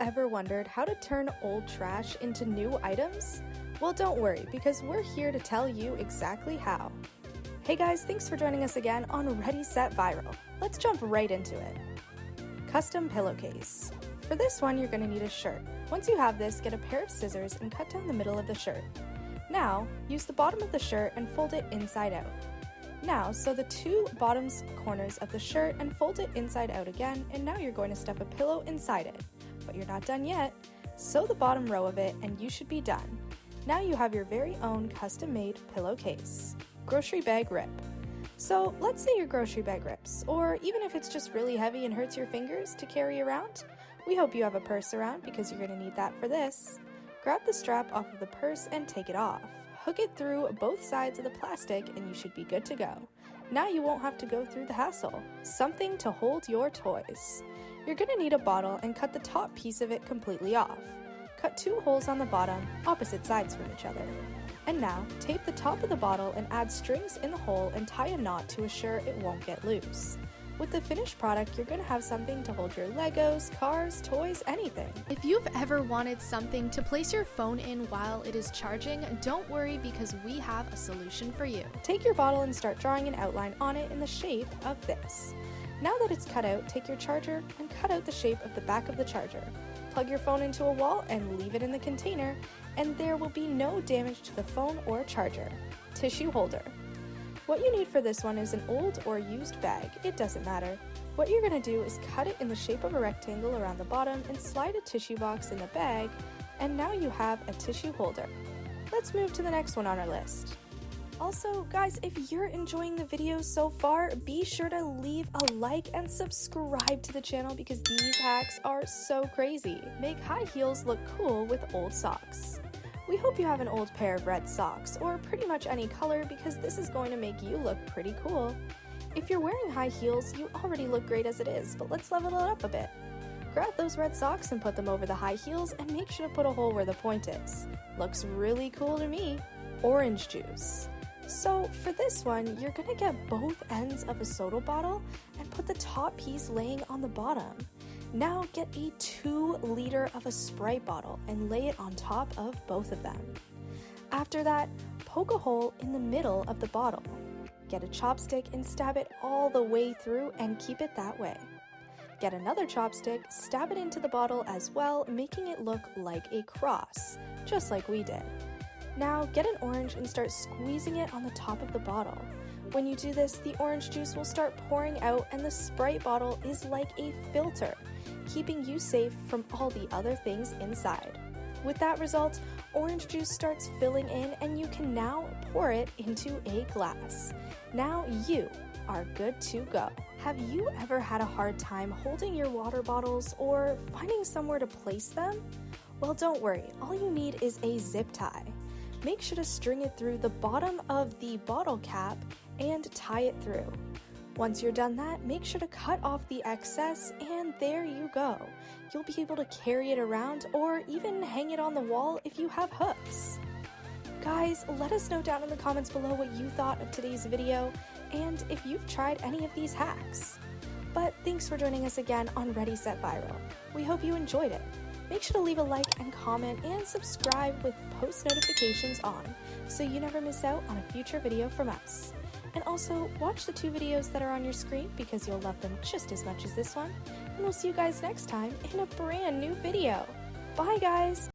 ever wondered how to turn old trash into new items? Well, don't worry, because we're here to tell you exactly how. Hey guys, thanks for joining us again on Ready, Set, Viral. Let's jump right into it. Custom pillowcase. For this one, you're going to need a shirt. Once you have this, get a pair of scissors and cut down the middle of the shirt. Now, use the bottom of the shirt and fold it inside out. Now, sew the two bottom corners of the shirt and fold it inside out again, and now you're going to stuff a pillow inside it. But you're not done yet. Sew the bottom row of it and you should be done. Now you have your very own custom-made pillowcase. Grocery bag rip. So let's say your grocery bag rips, or even if it's just really heavy and hurts your fingers to carry around, we hope you have a purse around because you're going to need that for this. Grab the strap off of the purse and take it off. Hook it through both sides of the plastic and you should be good to go. Now you won't have to go through the hassle. Something to hold your toys. You're going to need a bottle and cut the top piece of it completely off. Cut two holes on the bottom, opposite sides from each other. And now, tape the top of the bottle and add strings in the hole and tie a knot to assure it won't get loose. With the finished product, you're going to have something to hold your Legos, cars, toys, anything. If you've ever wanted something to place your phone in while it is charging, don't worry because we have a solution for you. Take your bottle and start drawing an outline on it in the shape of this. Now that it's cut out, take your charger and cut out the shape of the back of the charger. Plug your phone into a wall and leave it in the container, and there will be no damage to the phone or charger. Tissue holder. What you need for this one is an old or used bag, it doesn't matter. What you're going to do is cut it in the shape of a rectangle around the bottom and slide a tissue box in the bag, and now you have a tissue holder. Let's move to the next one on our list. Also, guys, if you're enjoying the video so far, be sure to leave a like and subscribe to the channel because these hacks are so crazy. Make high heels look cool with old socks. We hope you have an old pair of red socks, or pretty much any color because this is going to make you look pretty cool. If you're wearing high heels, you already look great as it is, but let's level it up a bit. Grab those red socks and put them over the high heels and make sure to put a hole where the point is. Looks really cool to me. Orange juice. So for this one, you're going to get both ends of a soda bottle and put the top piece laying on the bottom. Now get a 2 liter of a Sprite bottle and lay it on top of both of them. After that, poke a hole in the middle of the bottle. Get a chopstick and stab it all the way through and keep it that way. Get another chopstick, stab it into the bottle as well, making it look like a cross, just like we did. Now get an orange and start squeezing it on the top of the bottle. When you do this, the orange juice will start pouring out and the Sprite bottle is like a filter, keeping you safe from all the other things inside. With that result, orange juice starts filling in and you can now pour it into a glass. Now you are good to go. Have you ever had a hard time holding your water bottles or finding somewhere to place them? Well, don't worry, all you need is a zip tie. Make sure to string it through the bottom of the bottle cap and tie it through. Once you're done that, make sure to cut off the excess and there you go. You'll be able to carry it around or even hang it on the wall if you have hooks. Guys, let us know down in the comments below what you thought of today's video and if you've tried any of these hacks. But thanks for joining us again on Ready, Set, Viral. We hope you enjoyed it. Make sure to leave a like and comment and subscribe with post notifications on so you never miss out on a future video from us. And also, watch the 2 videos that are on your screen because you'll love them just as much as this one. And we'll see you guys next time in a brand new video. Bye guys!